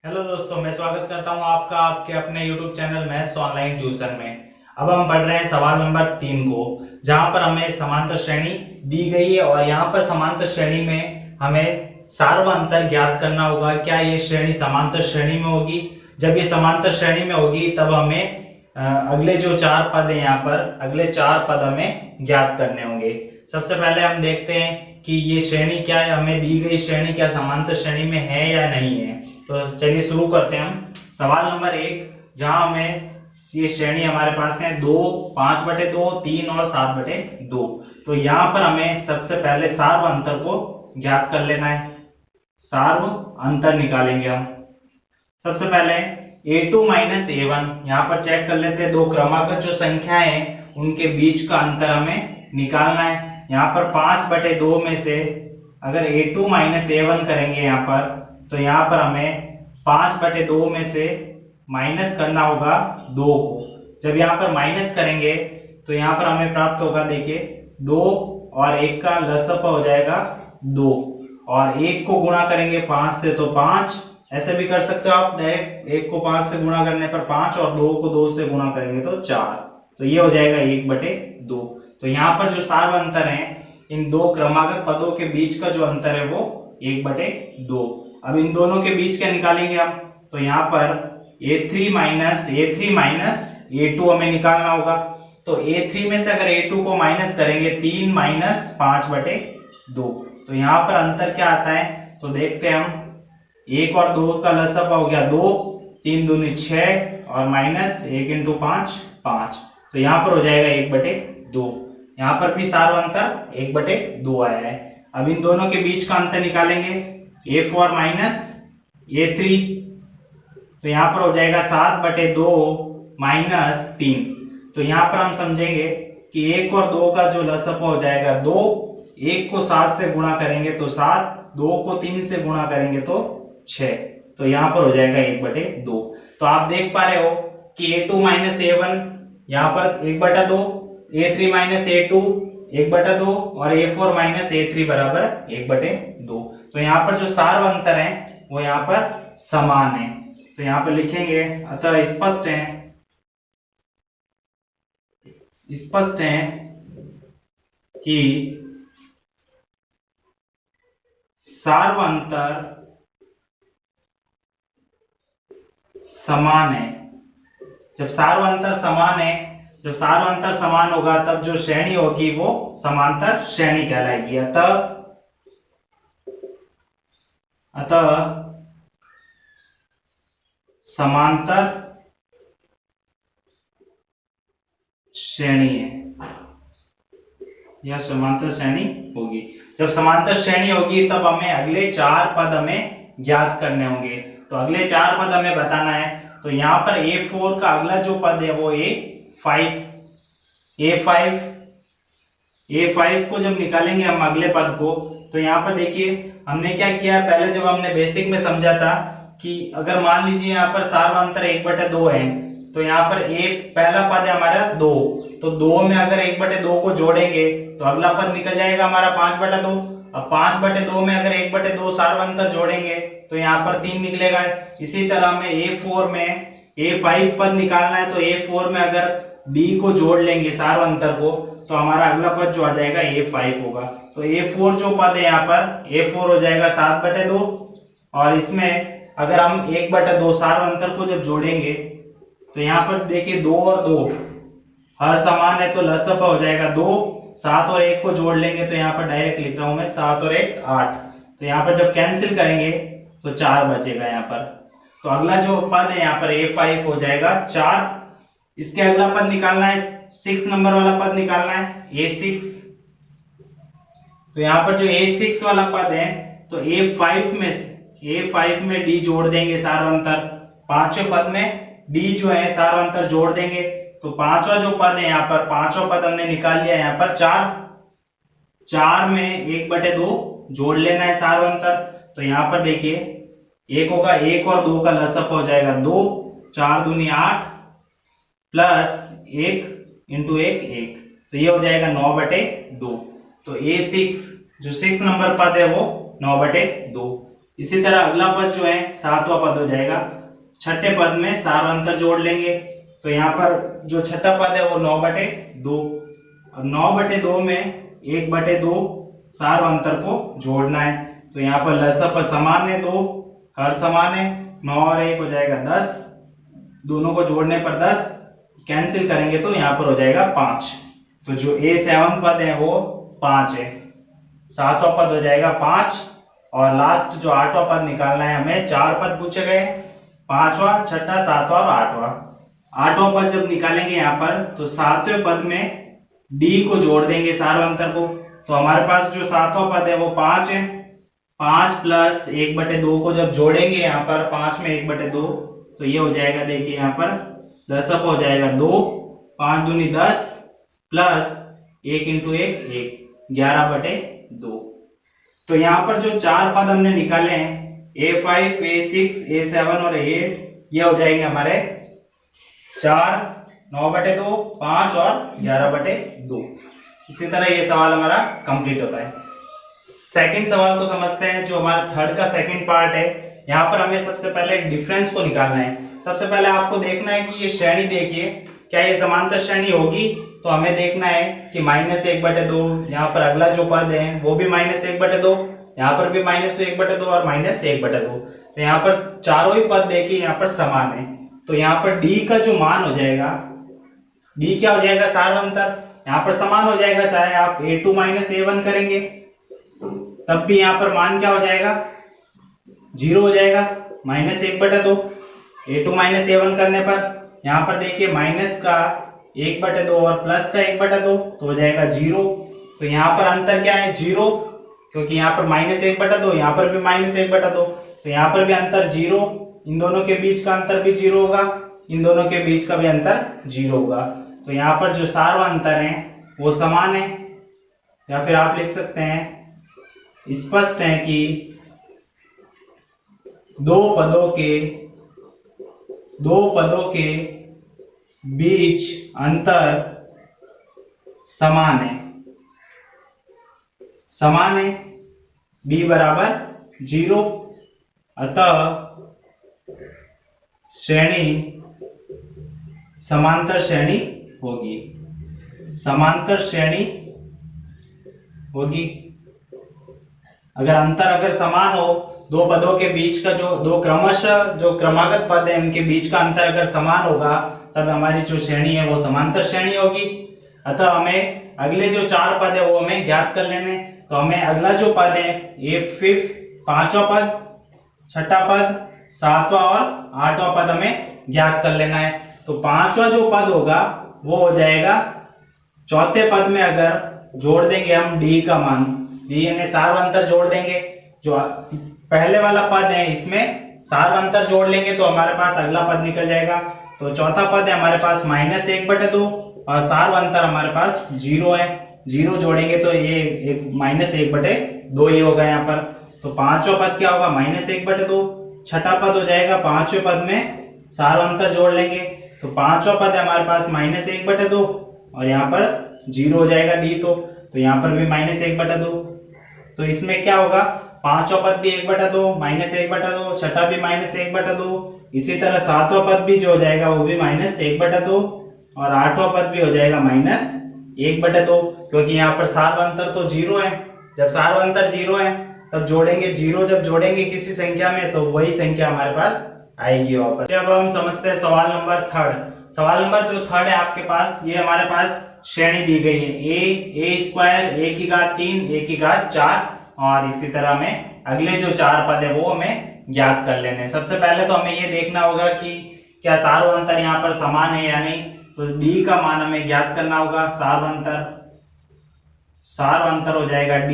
Hello दोस्तों, मैं स्वागत करता हूं आपका आपके अपने YouTube channel maths online tuition में। अब हम पढ़ रहे हैं सवाल नंबर 3 को, जहां पर हमें समांतर श्रेणी दी गई है और यहां पर समांतर श्रेणी में हमें सार्व अंतर ज्ञात करना होगा। क्या ये श्रेणी समांतर श्रेणी में होगी? जब ये समांतर श्रेणी में होगी तब हमें अगले जो चार पद है यहाँ पर अगले चार पद हमें ज्ञात करने होंगे। सबसे पहले हम देखते हैं कि ये श्रेणी क्या है, हमें दी गई श्रेणी क्या समांतर श्रेणी में है या नहीं है। तो चलिए शुरू करते हैं हम। सवाल नंबर 1, जहां हमें ये श्रेणी हमारे पास है 2, 5/2, 3 और 7/2। तो यहाँ पर हमें सबसे पहले सार्व अंतर को ज्ञात कर लेना है। सार्व अंतर निकालेंगे हम। सबसे पहले a2 माइनस a1 यहाँ पर चेक कर लेते हैं। दो क्रमागत जो संख्याएं हैं उनके बीच का अंतर हमें निकालना है। यहाँ पर 5/2 में से अगर a2 माइनस a1 करेंगे यहाँ पर, तो यहाँ पर हमें 5/2 में से माइनस करना होगा 2 को। जब यहाँ पर माइनस करेंगे तो यहाँ पर हमें प्राप्त होगा, देखिए 2 और 1 का लसअ हो जाएगा 2, और 1 को गुणा करेंगे 5 से तो 5। ऐसे भी कर सकते हो आप, डायरेक्ट 1 को 5 से गुणा करने पर 5 और 2 को 2 से गुणा करेंगे तो 4। तो ये हो जाएगा 1/2। तो यहाँ पर जो सार्व अंतर है, इन दो क्रमागत पदों के बीच का जो अंतर है वो 1/2। अब इन दोनों के बीच क्या निकालेंगे हम? तो यहाँ पर a3 माइनस a2 हमें निकालना होगा। तो a3 में से अगर a2 को माइनस करेंगे 3 माइनस 5/2, तो यहाँ पर अंतर क्या आता है तो देखते हैं हम। 1 और 2 का लसअ हो गया 2, 3 दूनी 6 और माइनस 1 इंटू 5 5। तो यहाँ पर हो जाएगा 1/2। यहाँ पर भी सार्व अंतर 1/2 आया है। अब इन दोनों के बीच का अंतर निकालेंगे, a4 माइनस a3। तो यहाँ पर हो जाएगा 7/2 माइनस 3। तो यहाँ पर हम समझेंगे कि 1 और 2 का जो लसअ हो जाएगा 2। 1 को 7 से गुणा करेंगे तो 7, 2 को 3 से गुणा करेंगे तो 6। तो यहाँ पर हो जाएगा 1/2। तो आप देख पा रहे हो कि a2 माइनस a1 यहाँ पर 1/2, a3 माइनस a2 1/2 और a4 माइनस a3 बराबर 1/2। तो यहाँ पर जो सार्व अंतर है वो यहाँ पर समान है। तो यहाँ पर लिखेंगे, अतः स्पष्ट है कि सार्व अंतर समान है। जब सार्व अंतर समान है, जब सार्व अंतर समान होगा तब जो श्रेणी होगी वो समांतर श्रेणी कहलाएगी। अतः समांतर श्रेणी है या समांतर श्रेणी होगी। जब समांतर श्रेणी होगी तब हमें अगले चार पद हमें ज्ञात करने होंगे। तो अगले चार पद हमें बताना है। तो यहाँ पर a4 का अगला जो पद है वो a5 को जब निकालेंगे हम अगले पद को, तो यहाँ पर देखिए हमने क्या किया, पहले जब हमने बेसिक में समझा था कि अगर मान लीजिए यहाँ पर सार्व अंतर 1/2 है, तो यहाँ पर पहला पद है हमारा 2। तो 2 में अगर 1/2 को जोड़ेंगे तो अगला पद निकल जाएगा हमारा 5/2। अब 5/2 में अगर 1/2 सार्व अंतर जोड़ेंगे तो यहाँ पर 3 निकलेगा। इसी तरह में a4 में a5 पद निकालना है, तो a4 में अगर d को जोड़ लेंगे सार्व अंतर को, तो हमारा अगला पद जो आ जाएगा a5 होगा। तो a4 जो पद है यहाँ पर a4 हो जाएगा 7/2, और इसमें अगर हम 1/2 सार्व अंतर को जब जोड़ेंगे तो यहाँ पर देखिए 2 और 2 हर समान है, तो लसअ हो जाएगा 2। 7 और 1 को जोड़ लेंगे तो यहाँ पर डायरेक्ट लिख रहा हूं मैं, 7 और 1 8। तो यहाँ पर जब कैंसिल करेंगे तो 4 बचेगा यहाँ पर। तो अगला जो पद है यहाँ पर a5 हो जाएगा 4। इसके अगला पद निकालना है, 6 नंबर वाला पद निकालना है a6। तो यहाँ पर जो a6 वाला पद है, तो a5 में d जोड़ देंगे सार्व अंतर। पांचवें पद में d जो है सार्व अंतर जोड़ देंगे, तो पांचवा जो पद है यहाँ पर, पांचवा पद हमने निकाल लिया यहाँ पर 4 में 1/2 जोड़ लेना है सार्व अंतर। तो यहाँ पर देखिए 1 होगा, 1 और 2 का लसअ हो जाएगा 2, 4 दूनी 8 प्लस 1 इंटू 1 1। तो ये हो जाएगा 9/2। तो a6 जो 6 नंबर पद है वो 9/2। इसी तरह अगला पद जो है सातवां पद हो जाएगा। छठे पद में सार्वंतर जोड़ लेंगे, तो यहाँ पर जो छठा पद है वो 9/2। अब 9/2 में 1/2 सार्वंतर को जोड़ना है, तो यहाँ पर लसप समान है, 2 हर समान है, 9 और 1 हो जाएगा 10, दोनों को जोड़ने पर 10, कैंसिल करेंगे तो यहाँ पर हो जाएगा 5। तो जो A7 पद है वो 5 है, सातवां पद हो जाएगा 5, और लास्ट जो आठवां पद निकालना है हमें, 4 पद पूछे गए, पांचवा, छठा, सातवां और आठवां। आठवां पद जब निकालेंगे यहाँ पर, तो सातवें पद में D को जोड़ देंगे सार्वंतर को, तो हमारे पास जो सातवां पद है वो 5 है, 5 प्लस 1/2 को जब जोड़ेंगे यहाँ पर 5 में 1/2, तो ये हो जाएगा, देखिए यहाँ पर 10 हो जाएगा 2, 5 दूनी 10 प्लस 1 इंटू 1 1, 11/2। तो यहाँ पर जो 4 पद हमने निकाले हैं A5, A6, A7 और A8, ये हो जाएंगे हमारे 4, 9/2, 5 और 11/2। इसी तरह ये सवाल हमारा कंप्लीट होता है। सेकंड सवाल को समझते हैं, जो हमारा थर्ड का सेकंड पार्ट है। यहाँ पर हमें सबसे पहले डिफरेंस को निकालना है। सबसे पहले आपको देखना है कि ये श्रेणी, देखिए क्या ये समांतर श्रेणी होगी, तो हमें देखना है कि -1/2, यहाँ पर अगला जो पद है वो भी -1/2, यहाँ पर भी -1/2 और -1/2। तो यहाँ पर चारों ही पद देखिए यहाँ पर समान है, तो यहाँ पर D का जो मान हो जाएगा, D क्या हो जाएगा, सार्वंतर यहाँ पर समान हो जाएगा, चाहे आप A2 A1 करेंगे तब भी यहाँ पर मान क्या हो जाएगा, 0 हो जाएगा, -1/2। A2 A1 करने पर यहाँ पर देखिए माइनस का 1/2 और प्लस का 1/2, तो हो जाएगा 0। तो यहाँ पर अंतर क्या है, 0, क्योंकि यहाँ पर -1/2, यहाँ पर भी -1/2, तो यहाँ पर भी अंतर 0, इन दोनों के बीच का अंतर भी 0 होगा, इन दोनों के बीच का भी अंतर 0 होगा। तो यहाँ पर जो सार्वंतर है वो समान है, या फिर आप लिख सकते हैं, स्पष्ट है कि दो पदों के बीच अंतर समान है, b बराबर 0, अतः श्रेणी समांतर श्रेणी होगी, अगर समान हो, दो पदों के बीच का जो दो क्रमशः जो क्रमागत पद है उनके बीच का अंतर अगर समान होगा, तब हमारी जो श्रेणी है वो समांतर श्रेणी होगी। अतः हमें अगले जो 4 पद है वो हमें ज्ञात कर लेने। तो हमें अगला जो पद है A5, 5वां पद, छठा पद, 7वां और 8वां पद हमें ज्ञात कर लेना है। तो 5वां जो पद होगा वो हो जाएगा, चौथे पद में अगर जोड़ देंगे हम D का मान, D यानी सार्वंतर जोड़ देंगे, जो पहले वाला पद है इसमें सार्वंतर जोड़ लेंगे तो हमारे पास अगला पद निकल जाएगा। तो चौथा पद है हमारे पास -1/2 और सार्वंतर हमारे पास 0 है, 0 जोड़ेंगे तो ये -1/2 ही होगा यहाँ पर। तो 5वां पद क्या होगा, -1/2, छठा पद हो जाएगा, 5वें पद में सार्वंतर जोड़ लेंगे तो 5वां पद है हमारे पास -1/2 और यहाँ पर 0 हो जाएगा D, तो यहाँ पर भी -1/2। तो इसमें क्या होगा, 5वां पद भी 1/2, -1/2, छठा भी -1/2, इसी तरह 7वां पद भी जो हो जाएगा वो भी -1/2 और 8वां पद भी हो जाएगा -1/2, क्योंकि यहाँ पर सार्वंतर तो 0 है। जब सार्वंतर 0 है तब जोड़ेंगे, 0 जब जोड़ेंगे किसी संख्या में तो वही संख्या हमारे पास आएगी वापस। अब हम समझते हैं सवाल नंबर थर्ड। सवाल नंबर जो थर्ड है आपके पास, ये हमारे पास श्रेणी दी गई है a² a की घात 3 a की घात 4, और इसी तरह में अगले जो 4 पद है वो हमें ज्ञात कर लेने। सबसे पहले तो हमें ये देखना होगा कि क्या सार्वंतर यहाँ पर समान है या नहीं, तो D का मान हमें ज्ञात करना होगा। सार्वंतर हो जाएगा D,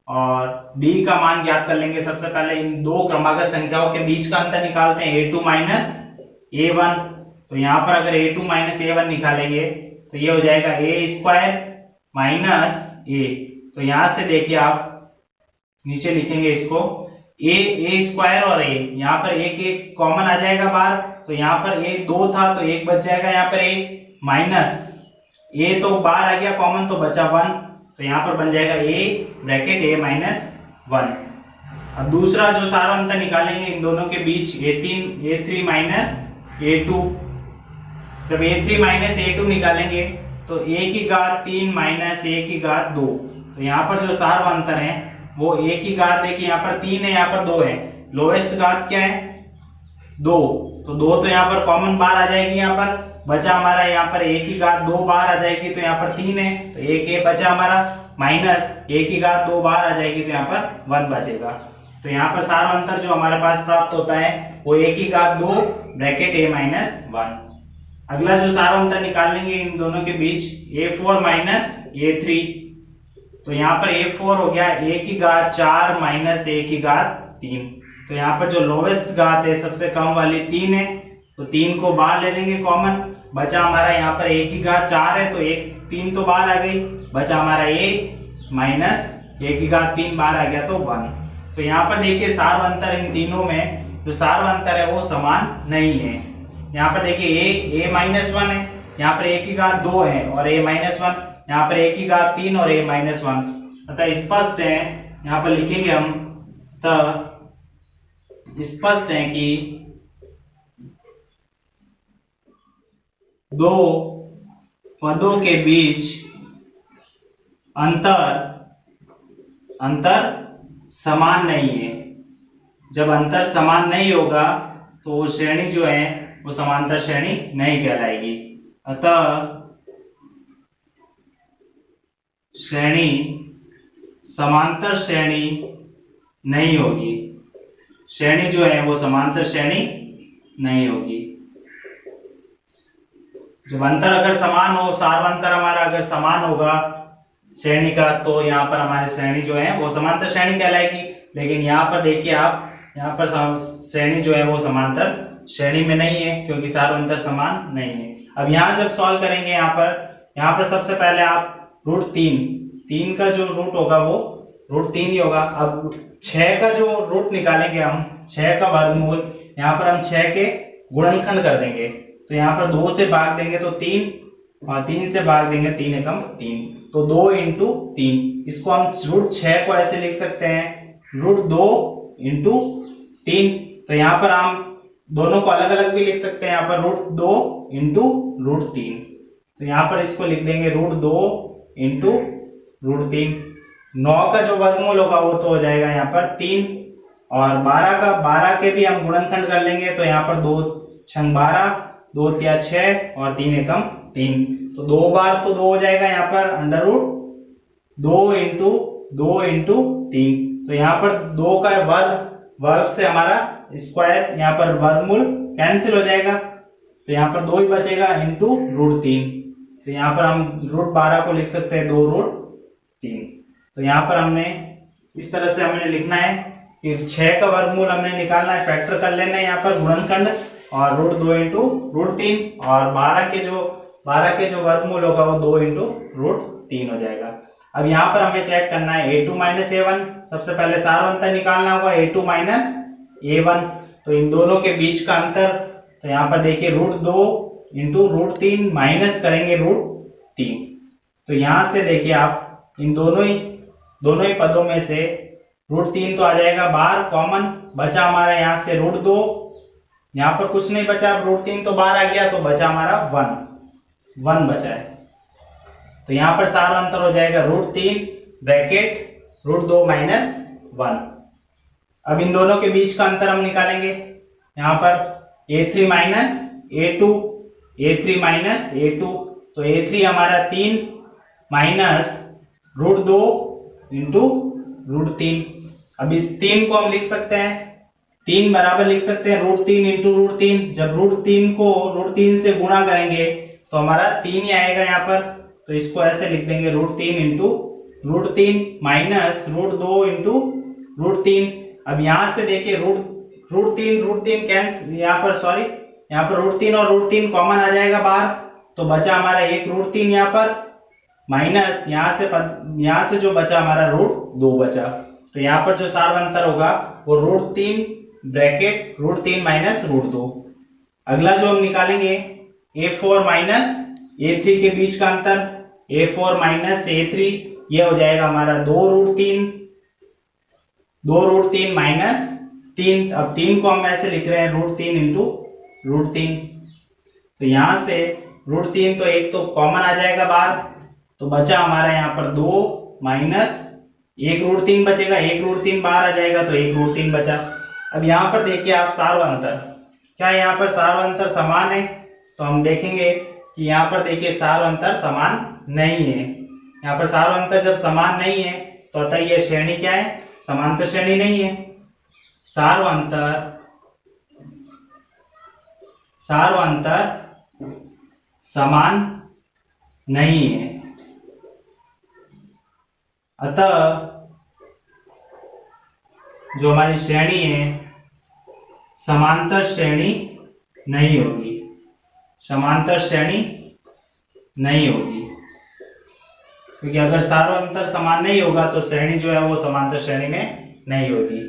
और D का मान ज्ञात कर लेंगे। सबसे पहले इन दो क्रमागत संख्याओं के बीच का अंतर निकालते हैं, A2 A1। तो यहाँ पर अगर A2 A1 निकालेंगे तो ये हो जाएगा A² A। तो यहां से देखिए आप नीचे लिखेंगे इसको, A² और A, यहाँ पर एक कॉमन आ जाएगा बाहर, तो यहाँ पर A 2 था तो 1 बच जाएगा, यहाँ पर A माइनस A तो बाहर आ गया कॉमन तो बचा 1, तो यहाँ पर बन जाएगा A ब्रैकेट A -1। अब दूसरा जो सारा अंतर निकालेंगे इन दोनों के बीच A3 माइनस A2। जब A3 माइनस A2 निकालेंगे तो A की घात 3 माइनस A की घात 2। तो यहाँ पर जो सार अंतर है वो A की घात देखिए यहाँ पर 3 है, यहाँ पर 2 है। लोएस्ट घात क्या है 2, तो 2 तो यहाँ पर कॉमन बाहर आ जाएगी। यहाँ पर बचा हमारा यहाँ पर A की घात 2 बाहर आ जाएगी, तो यहाँ पर 3 है तो एक A बचा हमारा, माइनस A की घात 2 बाहर आ जाएगी तो यहाँ पर 1 बचेगा। तो यहाँ पर सार अंतर जो हमारे पास प्राप्त होता है वो A की घात 2 ब्रैकेट A माइनस 1। अगला जो सार अंतर निकालेंगे इन दोनों के बीच A4 माइनस A3। तो यहाँ पर A4 हो गया A की घात 4 माइनस A की घात 3। तो यहाँ पर जो लोवेस्ट घात है सबसे कम वाली 3 है, तो 3 को बाहर ले लेंगे कॉमन। बचा हमारा यहाँ पर A की घात 4 है तो 3 तो बाहर आ गई, बचा हमारा A माइनस A की घात 3 बाहर आ गया तो 1। तो यहाँ पर देखिए सार अंतर इन तीनों में जो सार अंतर है वो समान नहीं है। यहाँ पर देखिए A माइनस 1 है, यहाँ पर A की घात 2 है और A माइनस 1, यहाँ पर A की घात 3 और A माइनस 1। अतः स्पष्ट है, यहाँ पर लिखेंगे हम, तो स्पष्ट है कि दो पदों के बीच अंतर समान नहीं है। जब अंतर समान नहीं होगा तो वो श्रेणी जो है वो समांतर श्रेणी नहीं कहलाएगी। अतः श्रेणी समांतर श्रेणी नहीं होगी, श्रेणी जो है वो समांतर श्रेणी नहीं होगी। जब अंतर अगर समान हो, सार्वंतर हमारा अगर समान होगा श्रेणी का, तो यहाँ पर हमारी श्रेणी जो है वो समांतर श्रेणी कहलाएगी। लेकिन यहाँ पर देखिए आप, यहाँ पर श्रेणी जो है वो समांतर श्रेणी में नहीं है क्योंकि सार्वंतर समान नहीं है। अब यहाँ जब सॉल्व करेंगे यहाँ पर सबसे पहले आप √3 का जो रूट होगा वो √3 ही होगा। अब 6 का जो रूट निकालेंगे हम, 6 का वर्गमूल, यहाँ पर हम 6 के गुणनखंड कर देंगे। तो यहाँ पर 2 से भाग देंगे तो 3 और 3 से भाग देंगे 3 एकम 3, तो 2 इंटू 3। इसको हम √6 को ऐसे लिख सकते हैं √2 इंटू 3। तो यहाँ पर हम दोनों को अलग अलग भी लिख सकते हैं, यहाँ पर √2 इंटू √3। तो यहाँ पर इसको लिख देंगे √2 इंटू √3। 9 का जो वर्गमूल होगा वो तो हो जाएगा यहाँ पर 3, और 12 के भी हम गुणनखंड कर लेंगे। तो यहाँ पर 2 छंग 12, 2 तिया 6 और 3 एकम 3, तो 2 बार तो 2 हो जाएगा यहाँ पर √2 इंटू 3। तो यहाँ पर 2 का वर्ग से हमारा स्क्वायर, यहाँ पर वर्गमूल कैंसिल हो जाएगा, तो यहाँ पर 2 ही बचेगा इंटू √3। तो यहाँ पर हम √12 को लिख सकते हैं 2√3। तो यहाँ पर हमने इस तरह से हमने लिखना है कि 6 का वर्गमूल हमने निकालना है, फैक्टर कर लेना है यहाँ पर गुणनखंड, और √2 इंटू √3, और 12 के जो वर्गमूल होगा वो 2 इंटू √3 हो जाएगा। अब यहाँ पर हमें चेक करना है A2 माइनस A1। सबसे पहले सार्वंतर निकालना होगा A2 माइनस A1। तो इन दोनों के बीच का अंतर, तो यहाँ पर देखिए √2 इंटू √3 माइनस करेंगे √3। तो यहाँ से देखिए आप इन दोनों ही पदों में से √3 तो आ जाएगा बाहर कॉमन, बचा हमारा यहाँ से √2, यहाँ पर कुछ नहीं बचा, √3 तो बाहर आ गया तो बचा हमारा 1 बचा है। तो यहाँ पर सार अंतर हो जाएगा √3 ब्रैकेट √2 माइनस 1। अब इन दोनों के बीच का अंतर हम निकालेंगे। यहाँ पर A3 माइनस A2, तो A3 हमारा 3 माइनस √2 इंटू √3। अब इस 3 को हम लिख सकते हैं, 3 बराबर लिख सकते हैं √3 इंटू √3। जब √3 को √3 से गुणा करेंगे तो हमारा 3 ही आएगा यहाँ पर, तो इसको ऐसे लिख देंगे √3 इंटू √3 माइनस √2 इंटू √3। अब यहाँ से देखिए √3 कैंसिल, यहाँ पर √3 और √3 कॉमन आ जाएगा बाहर, तो बचा हमारा एक √3 यहाँ पर, माइनस यहाँ से जो बचा हमारा √2 बचा। तो यहाँ पर जो सार्वंतर होगा वो √3 ब्रैकेट √3 माइनस √2। अगला जो हम निकालेंगे A4 माइनस A3 के बीच का अंतर, A4 माइनस A3, ये हो जाएगा हमारा 2 √3 2√3 माइनस 3, अब 3 को हम ऐसे लिख रहे हैं √3 इंटू √3। तो यहां से √3 तो एक तो कॉमन आ जाएगा बाहर, तो बचा हमारा यहाँ पर 2 माइनस 1√3 बचेगा, 1√3 बाहर आ जाएगा तो 1√3 बचा। अब यहाँ पर देखिए आप सार्वअंतर, क्या यहाँ पर सार्वअंतर समान है? तो हम देखेंगे कि यहाँ पर देखिए सार्वअंतर समान नहीं है। यहाँ पर सार्वअंतर जब समान नहीं है तो अतः ये श्रेणी क्या है? समांतर श्रेणी नहीं है। सार्वअंतर समान नहीं है, अतः जो हमारी श्रेणी है समांतर श्रेणी नहीं होगी, समांतर श्रेणी नहीं होगी, क्योंकि अगर सार्वअंतर समान नहीं होगा तो श्रेणी जो है वो समांतर श्रेणी में नहीं होगी।